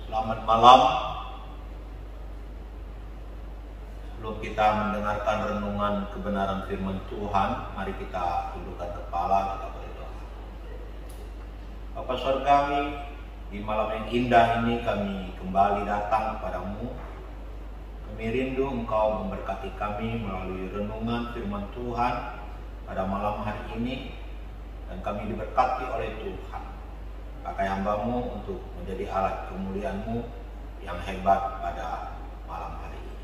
Selamat malam. Sebelum kita mendengarkan renungan kebenaran firman Tuhan, mari kita tundukkan kepala, kita berdoa. Bapa Surgawi, di malam yang indah ini kami kembali datang kepadamu. Kami rindu Engkau memberkati kami melalui renungan firman Tuhan pada malam hari ini, dan kami diberkati oleh Tuhan. Pakai hamba-Mu untuk menjadi alat kemuliaan-Mu yang hebat pada malam hari ini.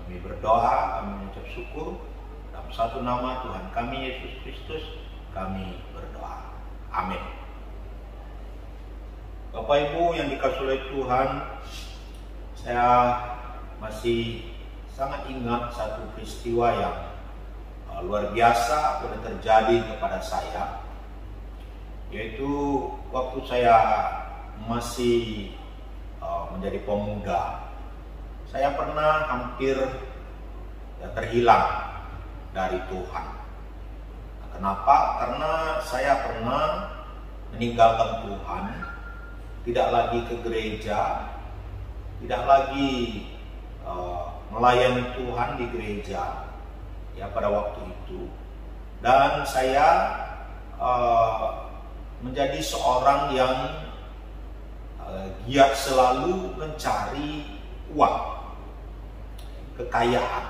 Kami berdoa, kami mengucap syukur dalam satu nama Tuhan kami Yesus Kristus, kami berdoa. Amin. Bapak Ibu yang dikasihi oleh Tuhan, saya masih sangat ingat satu peristiwa yang luar biasa pernah terjadi kepada saya, yaitu waktu saya masih menjadi pemuda. Saya pernah hampir terhilang dari Tuhan. Kenapa? Karena saya pernah meninggalkan Tuhan, tidak lagi ke gereja, tidak lagi melayani Tuhan di gereja ya pada waktu itu, dan saya menjadi seorang yang giat selalu mencari uang, kekayaan,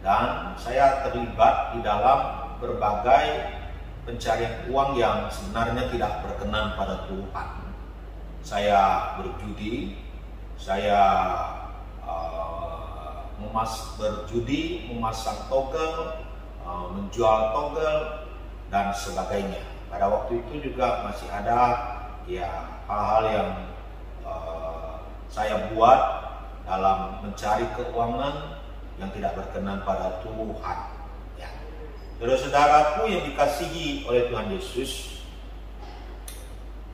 dan saya terlibat di dalam berbagai pencarian uang yang sebenarnya tidak berkenan pada Tuhan. Saya berjudi, saya memasang togel, menjual togel dan sebagainya. Pada waktu itu juga masih ada ya hal-hal yang saya buat dalam mencari keuangan yang tidak berkenan pada Tuhan. Ya. Saudara-saudaraku yang dikasihi oleh Tuhan Yesus,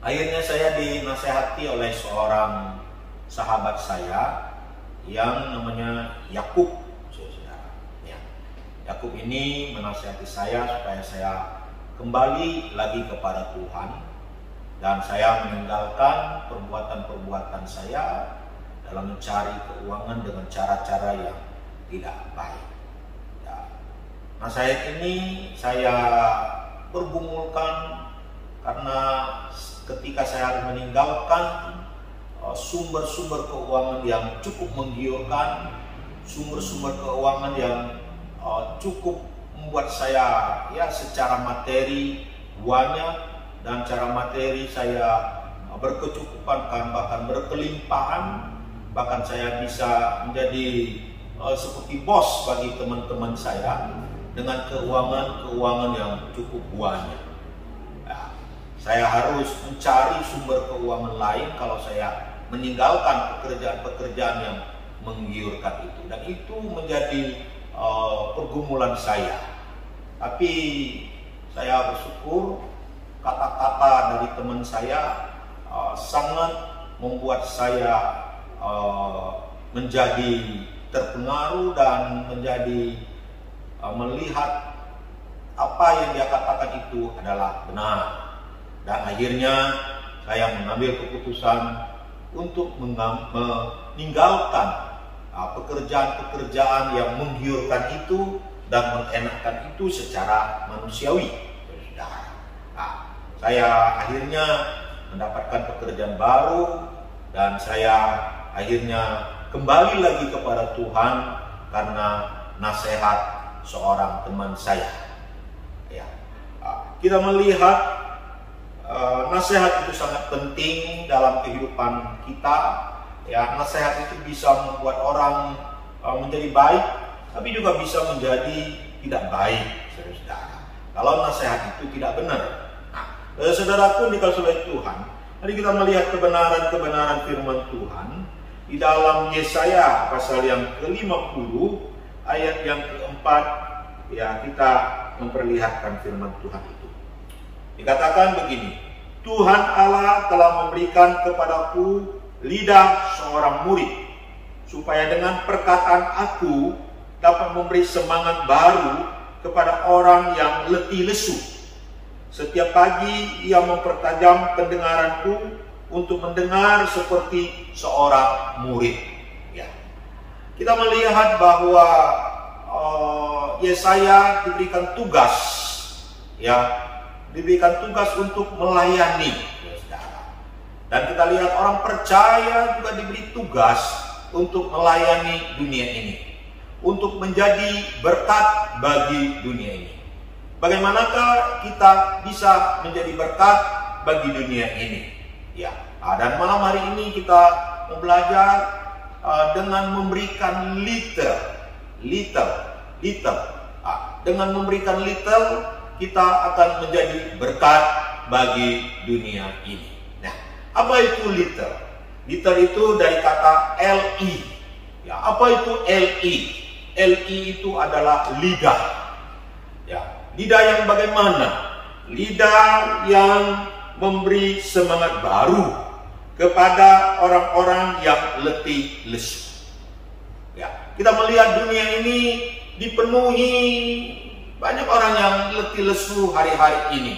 akhirnya saya dinasehati oleh seorang sahabat saya yang namanya Yakub. Ya. Yakub ini menasehati saya supaya saya kembali lagi kepada Tuhan, dan saya meninggalkan perbuatan-perbuatan saya dalam mencari keuangan dengan cara-cara yang tidak baik. Ya. Nasihat ini saya pergumulkan karena ketika saya harus meninggalkan sumber-sumber keuangan yang cukup menggiurkan, sumber-sumber keuangan yang cukup membuat saya ya secara materi banyak, dan cara materi saya berkecukupan, bahkan berkelimpahan, bahkan saya bisa menjadi seperti bos bagi teman-teman saya dengan keuangan yang cukup banyak. Ya, saya harus mencari sumber keuangan lain kalau saya meninggalkan pekerjaan-pekerjaan yang menggiurkan itu, dan itu menjadi pergumulan saya. Tapi saya bersyukur kata-kata dari teman saya sangat membuat saya menjadi terpengaruh dan menjadi melihat apa yang dia katakan itu adalah benar. Dan akhirnya saya mengambil keputusan untuk meninggalkan pekerjaan-pekerjaan yang menggiurkan itu dan mengenakkan itu secara manusiawi. Saya akhirnya mendapatkan pekerjaan baru, dan saya akhirnya kembali lagi kepada Tuhan karena nasihat seorang teman saya. Ya. Kita melihat nasihat itu sangat penting dalam kehidupan kita. Ya, nasihat itu bisa membuat orang menjadi baik, tapi juga bisa menjadi tidak baik, saudara. Kalau nasihat itu tidak benar. Saudaraku dikasihi oleh Tuhan, mari kita melihat kebenaran-kebenaran firman Tuhan di dalam Yesaya pasal yang ke-50 ayat yang keempat. Ya, kita memperlihatkan firman Tuhan itu. Dikatakan begini, Tuhan Allah telah memberikan kepadaku lidah seorang murid, supaya dengan perkataan aku dapat memberi semangat baru kepada orang yang letih lesu. Setiap pagi ia mempertajam pendengaranku untuk mendengar seperti seorang murid. Ya. Kita melihat bahwa Yesaya diberikan tugas, ya, diberikan tugas untuk melayani, ya, saudara. Dan kita lihat orang percaya juga diberi tugas untuk melayani dunia ini, untuk menjadi berkat bagi dunia ini. Bagaimanakah kita bisa menjadi berkat bagi dunia ini? Ya, dan malam hari ini kita mau belajar dengan memberikan little. Dengan memberikan little, kita akan menjadi berkat bagi dunia ini. Nah, apa itu little? Little itu dari kata li. Ya, apa itu li? Li itu adalah lidah. Ya, lidah yang bagaimana? Lidah yang memberi semangat baru kepada orang-orang yang letih lesu. Ya, kita melihat dunia ini dipenuhi banyak orang yang letih lesu hari-hari ini.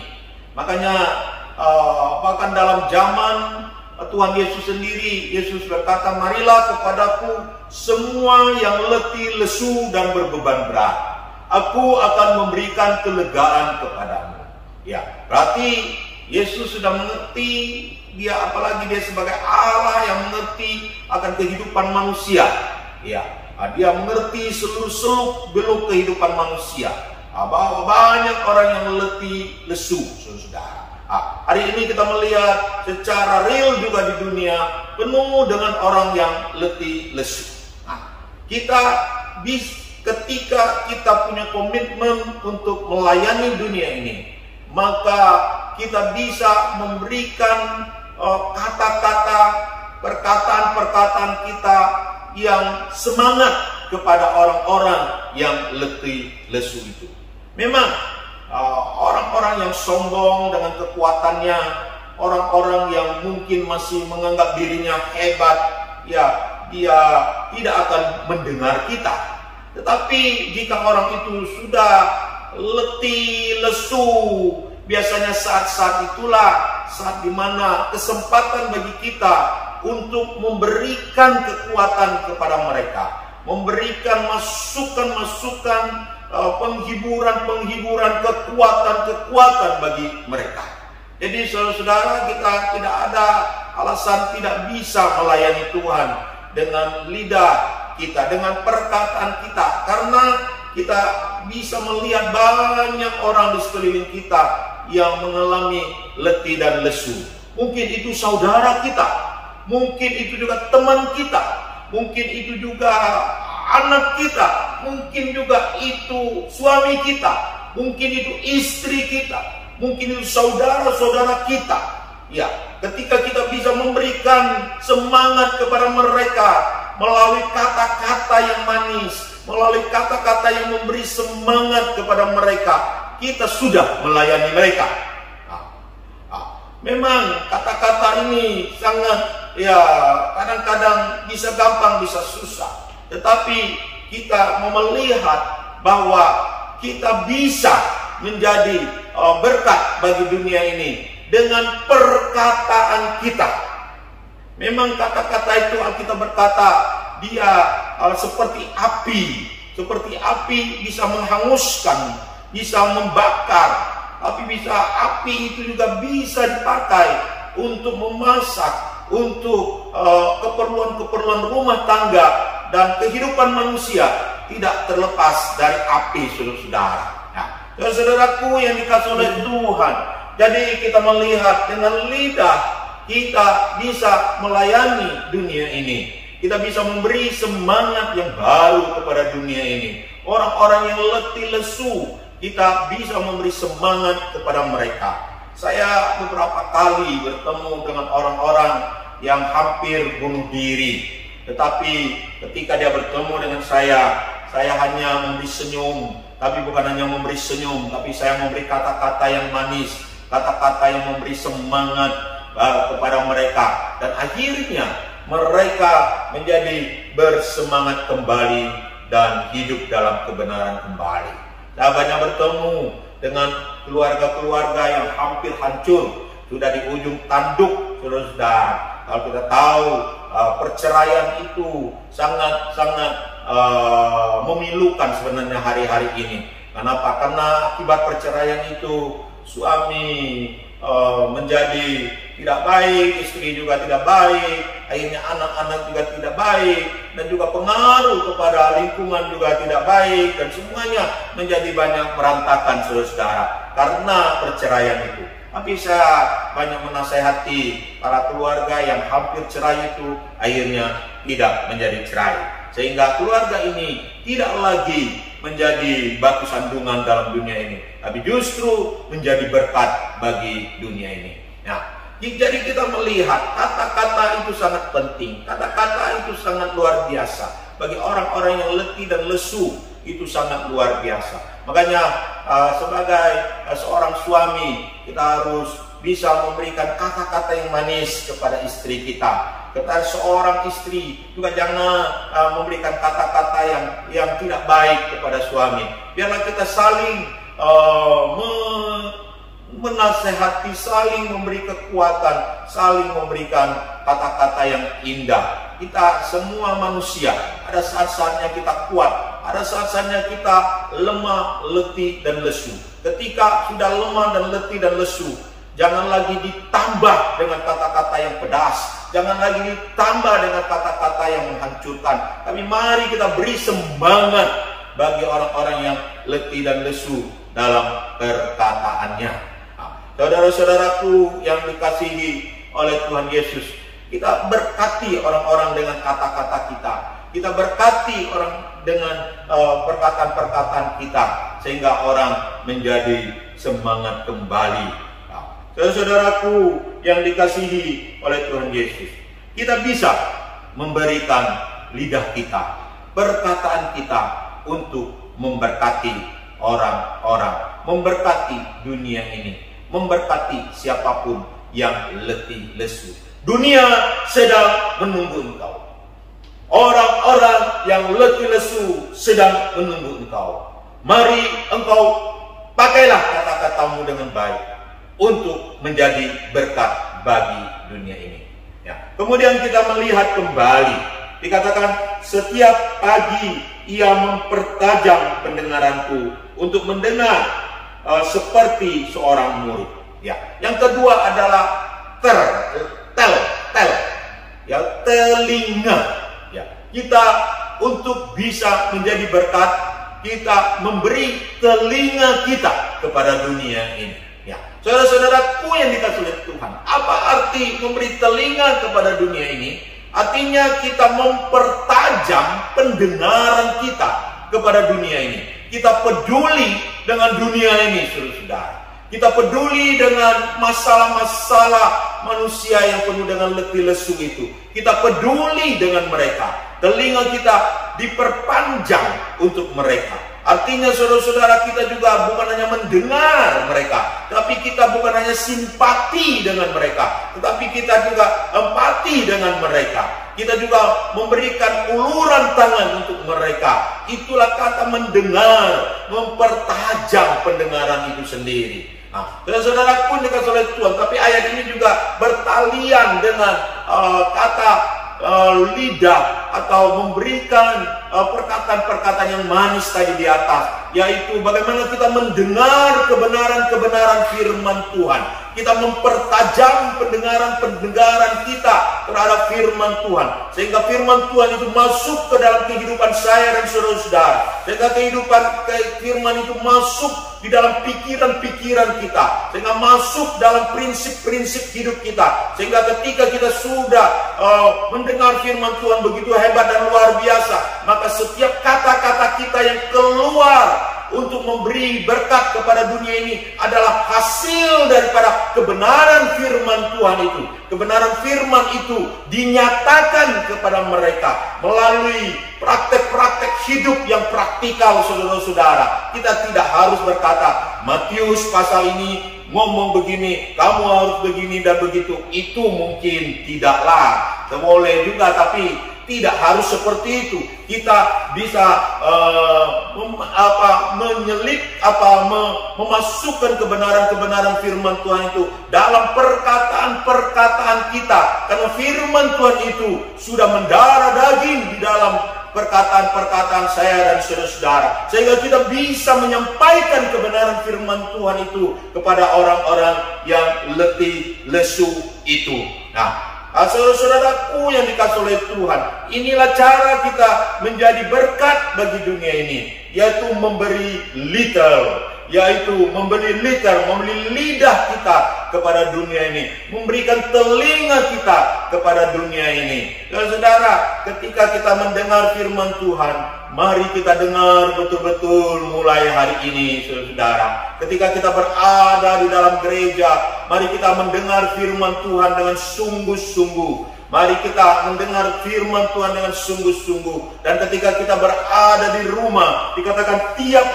Makanya bahkan dalam zaman Tuhan Yesus sendiri, Yesus berkata, "Marilah kepadaku semua yang letih lesu dan berbeban berat. Aku akan memberikan kelegaan kepadamu." Ya, berarti Yesus sudah mengerti, apalagi dia sebagai Allah yang mengerti akan kehidupan manusia. Ya, dia mengerti seluruh seluk-beluk kehidupan manusia. Bahwa banyak orang yang letih lesu, saudara. Hari ini kita melihat secara real juga di dunia penuh dengan orang yang letih lesu. Ketika kita punya komitmen untuk melayani dunia ini, maka kita bisa memberikan kata-kata, perkataan-perkataan kita yang semangat kepada orang-orang yang letih lesu itu. Memang orang-orang yang sombong dengan kekuatannya, orang-orang yang mungkin masih menganggap dirinya hebat, ya, dia tidak akan mendengar kita. Tetapi jika orang itu sudah letih lesu, biasanya saat-saat itulah saat dimana kesempatan bagi kita untuk memberikan kekuatan kepada mereka, memberikan masukan-masukan, penghiburan-penghiburan, kekuatan-kekuatan bagi mereka. Jadi saudara-saudara, kita tidak ada alasan tidak bisa melayani Tuhan dengan lidah kita, dengan perkataan kita, karena kita bisa melihat banyak orang di sekeliling kita yang mengalami letih dan lesu. Mungkin itu saudara kita, mungkin itu juga teman kita, mungkin itu juga anak kita, mungkin juga itu suami kita, mungkin itu istri kita, mungkin itu saudara-saudara kita. Ya, ketika kita bisa memberikan semangat kepada mereka melalui kata-kata yang manis, melalui kata-kata yang memberi semangat kepada mereka, kita sudah melayani mereka. Memang kata-kata ini sangat, ya, kadang-kadang bisa gampang, bisa susah. Tetapi kita mau melihat bahwa kita bisa menjadi berkat bagi dunia ini dengan perkataan kita. Memang kata-kata itu Alkitab berkata dia seperti api bisa menghanguskan, bisa membakar. Tapi api itu juga bisa dipakai untuk memasak, untuk keperluan-keperluan rumah tangga dan kehidupan manusia, tidak terlepas dari api, saudara-saudara. Nah, saudaraku yang dikasihi oleh Tuhan, jadi kita melihat dengan lidah kita bisa melayani dunia ini. Kita bisa memberi semangat yang baru kepada dunia ini. Orang-orang yang letih lesu, kita bisa memberi semangat kepada mereka. Saya beberapa kali bertemu dengan orang-orang yang hampir bunuh diri. Tetapi ketika dia bertemu dengan saya hanya memberi senyum. Tapi bukan hanya memberi senyum, tapi saya memberi kata-kata yang manis, kata-kata yang memberi semangat kepada mereka. Dan akhirnya mereka menjadi bersemangat kembali dan hidup dalam kebenaran kembali. Saya banyak bertemu dengan keluarga-keluarga yang hampir hancur, sudah di ujung tanduk, saudara-saudara. Kalau kita tahu perceraian itu sangat-sangat memilukan sebenarnya hari-hari ini. Kenapa? Karena akibat perceraian itu suami menjadi tidak baik, istri juga tidak baik, akhirnya anak-anak juga tidak baik, dan juga pengaruh kepada lingkungan juga tidak baik, dan semuanya menjadi banyak berantakan saudara-saudara karena perceraian itu. Tapi saya banyak menasehati para keluarga yang hampir cerai itu akhirnya tidak menjadi cerai, sehingga keluarga ini tidak lagi menjadi batu sandungan dalam dunia ini, tapi justru menjadi berkat bagi dunia ini. Nah, jadi kita melihat kata-kata itu sangat penting, kata-kata itu sangat luar biasa bagi orang-orang yang letih dan lesu, itu sangat luar biasa. Makanya sebagai seorang suami, kita harus bisa memberikan kata-kata yang manis kepada istri kita. Kepada seorang istri juga jangan memberikan kata-kata yang tidak baik kepada suami. Biarlah kita saling menasehati, saling memberi kekuatan, saling memberikan kata-kata yang indah. Kita semua manusia, ada saat-saatnya kita kuat, ada saat-saatnya kita lemah, letih, dan lesu. Ketika sudah lemah dan letih dan lesu, jangan lagi ditambah dengan kata-kata yang pedas, jangan lagi ditambah dengan kata-kata yang menghancurkan. Tapi mari kita beri semangat bagi orang-orang yang letih dan lesu dalam perkataannya. Saudara-saudaraku yang dikasihi oleh Tuhan Yesus, kita berkati orang-orang dengan kata-kata kita. Kita berkati orang dengan perkataan-perkataan kita, sehingga orang menjadi semangat kembali. Saudara-saudaraku yang dikasihi oleh Tuhan Yesus, kita bisa memberikan lidah kita, perkataan kita untuk memberkati orang-orang, memberkati dunia ini, memberkati siapapun yang letih lesu. Dunia sedang menunggu engkau. Orang-orang yang letih lesu sedang menunggu engkau. Mari engkau pakailah kata-katamu dengan baik untuk menjadi berkat bagi dunia ini. Ya. Kemudian kita melihat kembali, dikatakan setiap pagi ia mempertajam pendengaranku untuk mendengar seperti seorang murid. Ya. Yang kedua adalah ya, telinga. Ya. Kita untuk bisa menjadi berkat, kita memberi telinga kita kepada dunia ini. Ya. Saudara-saudaraku yang dikasihi oleh Tuhan, apa arti memberi telinga kepada dunia ini? Artinya kita mempertajam pendengaran kita kepada dunia ini. Kita peduli dengan dunia ini, saudara-saudara. Kita peduli dengan masalah-masalah manusia yang penuh dengan letih lesu itu. Kita peduli dengan mereka. Telinga kita diperpanjang untuk mereka. Artinya saudara-saudara, kita juga bukan hanya mendengar mereka, tapi kita bukan hanya simpati dengan mereka, tetapi kita juga empati dengan mereka. Kita juga memberikan uluran tangan untuk mereka. Itulah kata mendengar, mempertajam pendengaran itu sendiri. Nah, saudara-saudara pun dikasih oleh Tuhan, tapi ayat ini juga bertalian dengan kata lidah, atau memberikan perkataan-perkataan yang manis tadi di atas, yaitu bagaimana kita mendengar kebenaran-kebenaran firman Tuhan. Kita mempertajam pendengaran kita terhadap firman Tuhan, sehingga firman Tuhan itu masuk ke dalam kehidupan saya dan saudara-saudara, sehingga firman itu masuk di dalam pikiran-pikiran kita, sehingga masuk dalam prinsip-prinsip hidup kita, sehingga ketika kita sudah mendengar firman Tuhan begitu hebat dan luar biasa, maka setiap kata-kata kita yang keluar untuk memberi berkat kepada dunia ini adalah hasil daripada kebenaran firman Tuhan itu. Kebenaran firman itu dinyatakan kepada mereka melalui praktek-praktek hidup yang praktikal, saudara-saudara. Kita tidak harus berkata, Matius pasal ini ngomong begini, kamu harus begini dan begitu. Itu mungkin tidaklah. Boleh juga, tapi tidak harus seperti itu. Kita bisa memasukkan kebenaran-kebenaran firman Tuhan itu dalam perkataan-perkataan kita, karena firman Tuhan itu sudah mendarah daging di dalam perkataan-perkataan saya dan saudara-saudara, sehingga kita bisa menyampaikan kebenaran firman Tuhan itu kepada orang-orang yang letih lesu itu. Nah, saudara-saudaraku yang dikasihi oleh Tuhan, inilah cara kita menjadi berkat bagi dunia ini, yaitu memberi memberi lidah kita kepada dunia ini, memberikan telinga kita kepada dunia ini. Saudara, ketika kita mendengar firman Tuhan, mari kita dengar betul-betul mulai hari ini, saudara. Ketika kita berada di dalam gereja, mari kita mendengar firman Tuhan dengan sungguh-sungguh. Mari kita mendengar firman Tuhan dengan sungguh-sungguh. Dan ketika kita berada di rumah, dikatakan setiap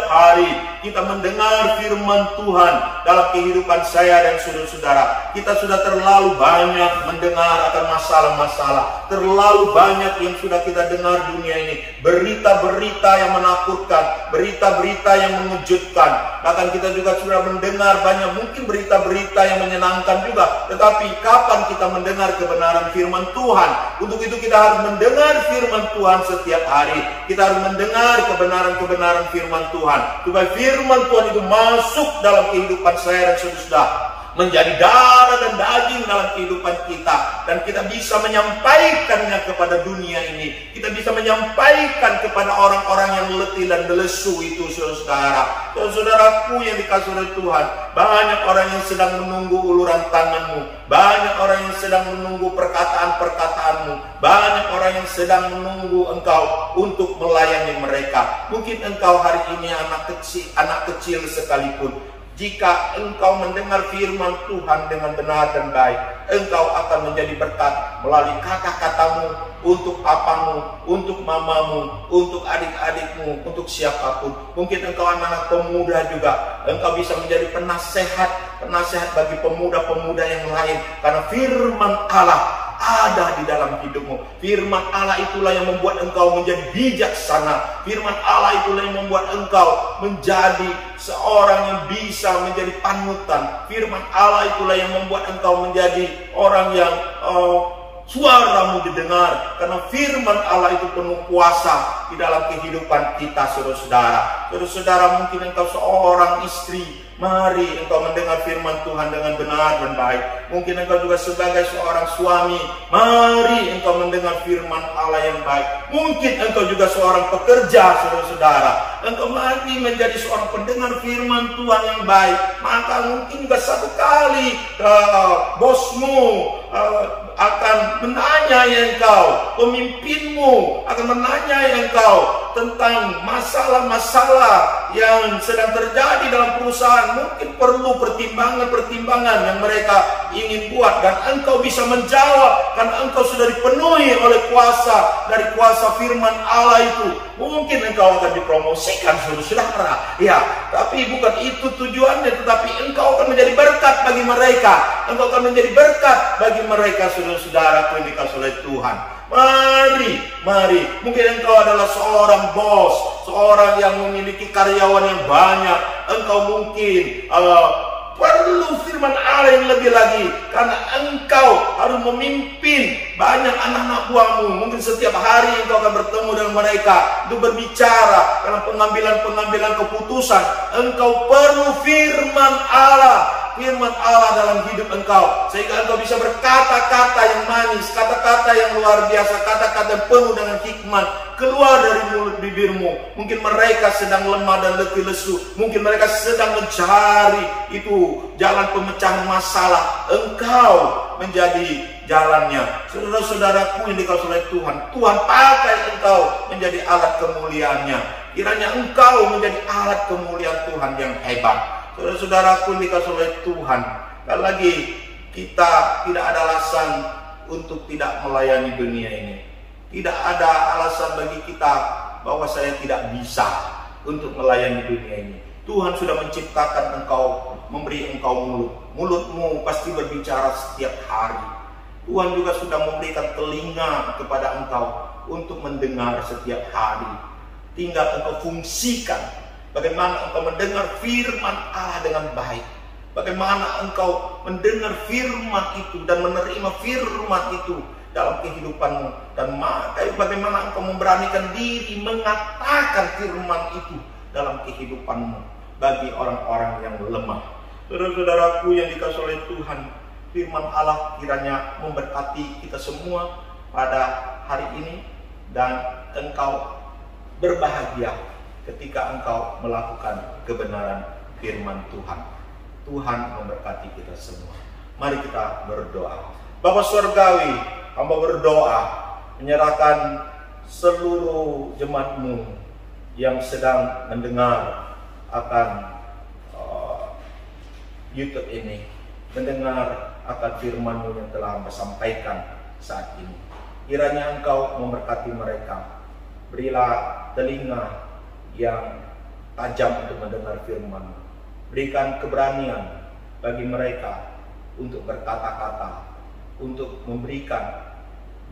hari kita mendengar firman Tuhan dalam kehidupan saya dan saudara-saudara. Kita sudah terlalu banyak mendengar akan masalah-masalah, terlalu banyak yang sudah kita dengar dunia ini, berita-berita yang menakutkan, berita-berita yang mengejutkan. Bahkan kita juga sudah mendengar banyak mungkin berita-berita yang menyenangkan juga. Tetapi kapan kita mendengar kebenaran firman Tuhan? Untuk itu kita harus mendengar firman Tuhan setiap hari. Kita harus mendengar kebenaran-kebenaran firman Tuhan, supaya firman Tuhan itu masuk dalam kehidupan saya dan saudara, menjadi darah dan daging dalam kehidupan kita, dan kita bisa menyampaikannya kepada dunia ini. Kita bisa menyampaikan kepada orang-orang yang letih dan lesu itu, saudara. Saudaraku yang dikasihi oleh Tuhan, banyak orang yang sedang menunggu uluran tanganmu, banyak orang yang sedang menunggu perkataan-perkataanmu, banyak orang yang sedang menunggu engkau untuk melayani mereka. Mungkin engkau hari ini anak kecil sekalipun, jika engkau mendengar firman Tuhan dengan benar dan baik, engkau akan menjadi berkat melalui kata-katamu untuk papamu, untuk mamamu, untuk adik-adikmu, untuk siapapun. Mungkin engkau anak-anak pemuda juga, engkau bisa menjadi penasehat bagi pemuda-pemuda yang lain, karena firman Allah ada di dalam hidupmu. Firman Allah itulah yang membuat engkau menjadi bijaksana. Firman Allah itulah yang membuat engkau menjadi seorang yang bisa menjadi panutan. Firman Allah itulah yang membuat engkau menjadi orang yang suaramu didengar, karena firman Allah itu penuh kuasa di dalam kehidupan kita, saudara-saudara. Saudara-saudara, mungkin engkau seorang istri, mari engkau mendengar firman Tuhan dengan benar dan baik. Mungkin engkau juga sebagai seorang suami, mari engkau mendengar firman Allah yang baik. Mungkin engkau juga seorang pekerja, saudara-saudara, engkau mari menjadi seorang pendengar firman Tuhan yang baik. Maka mungkin juga satu kali bosmu akan menanyai engkau, pemimpinmu akan menanyai engkau tentang masalah-masalah yang sedang terjadi dalam perusahaan. Mungkin perlu pertimbangan-pertimbangan yang mereka ingin buat, dan engkau bisa menjawab karena engkau sudah dipenuhi oleh dari kuasa firman Allah itu. Mungkin engkau akan dipromosikan, saudara, ya, tapi bukan itu tujuannya, tetapi engkau akan menjadi berkat bagi mereka. Engkau akan menjadi berkat bagi mereka, saudara-saudara yang dikasihi oleh Tuhan. Mari, mungkin engkau adalah seorang bos, seorang yang memiliki karyawan yang banyak. Engkau mungkin perlu firman Allah yang lebih lagi, karena engkau harus memimpin banyak anak-anak buahmu. Mungkin setiap hari engkau akan bertemu dengan mereka untuk berbicara karena pengambilan keputusan. Engkau perlu firman Allah dalam hidup engkau, sehingga engkau bisa berkata-kata yang manis, kata-kata yang luar biasa, kata-kata yang penuh dengan hikmat keluar dari mulut bibirmu. Mungkin mereka sedang lemah dan letih lesu, mungkin mereka sedang mencari itu jalan pemecahan masalah. Engkau menjadi jalannya. Saudara-saudaraku yang dikasihi oleh Tuhan, Tuhan pakai engkau menjadi alat kemuliaannya. Kiranya engkau menjadi alat kemuliaan Tuhan yang hebat. Saudara-saudaraku yang dikasihi oleh Tuhan, sekali lagi kita tidak ada alasan untuk tidak melayani dunia ini. Tidak ada alasan bagi kita bahwa saya tidak bisa untuk melayani dunia ini. Tuhan sudah menciptakan engkau, memberi engkau mulut. Mulutmu pasti berbicara setiap hari. Tuhan juga sudah memberikan telinga kepada engkau untuk mendengar setiap hari. Tinggal engkau fungsikan bagaimana engkau mendengar firman Allah dengan baik. Bagaimana engkau mendengar firman itu dan menerima firman itu dalam kehidupanmu. Dan bagaimana engkau memberanikan diri mengatakan firman itu dalam kehidupanmu bagi orang-orang yang lemah. Saudara-saudaraku yang dikasihi oleh Tuhan, firman Allah kiranya memberkati kita semua pada hari ini. Dan engkau berbahagia ketika engkau melakukan kebenaran firman Tuhan. Tuhan memberkati kita semua. Mari kita berdoa. Bapa Surgawi, hamba berdoa menyerahkan seluruh jemaat-Mu yang sedang mendengar akan YouTube ini, mendengar akan firman-Mu yang telah Hamba sampaikan saat ini. Kiranya Engkau memberkati mereka. Berilah telinga yang tajam untuk mendengar firman. Berikan keberanian bagi mereka untuk berkata-kata, untuk memberikan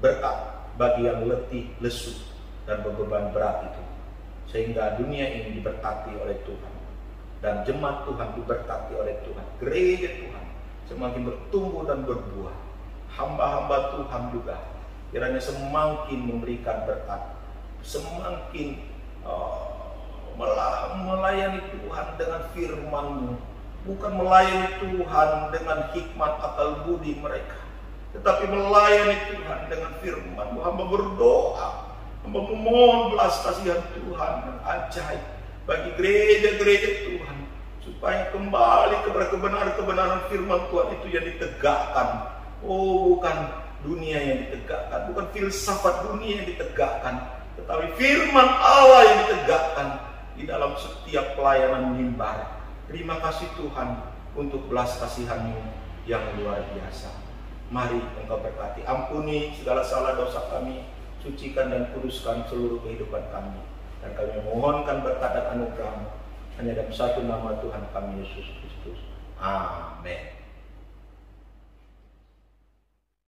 berkat bagi yang letih, lesu, dan berbeban berat itu. Sehingga dunia ini diberkati oleh Tuhan. Dan jemaat Tuhan diberkati oleh Tuhan. Gereja Tuhan semakin bertumbuh dan berbuah. Hamba-hamba Tuhan juga kiranya semakin memberikan berkat, semakin melayani Tuhan dengan firman-Mu, bukan melayani Tuhan dengan hikmat akal budi mereka, tetapi melayani Tuhan dengan firman-Mu. Hamba berdoa, hamba memohon belas kasihan Tuhan dan ajaib bagi gereja-gereja Tuhan, supaya kembali kepada kebenaran-kebenaran firman Tuhan itu yang ditegakkan. Oh, bukan dunia yang ditegakkan, bukan filsafat dunia yang ditegakkan, tetapi firman Allah yang ditegakkan di dalam setiap pelayanan mimbar. Terima kasih Tuhan untuk belas kasihan-Mu yang luar biasa. Mari Engkau berkati, ampuni segala salah dosa kami, sucikan dan kuduskan seluruh kehidupan kami, dan kami mohonkan berkat dan anugerah-Mu hanya dalam satu nama Tuhan kami, Yesus Kristus. Amin.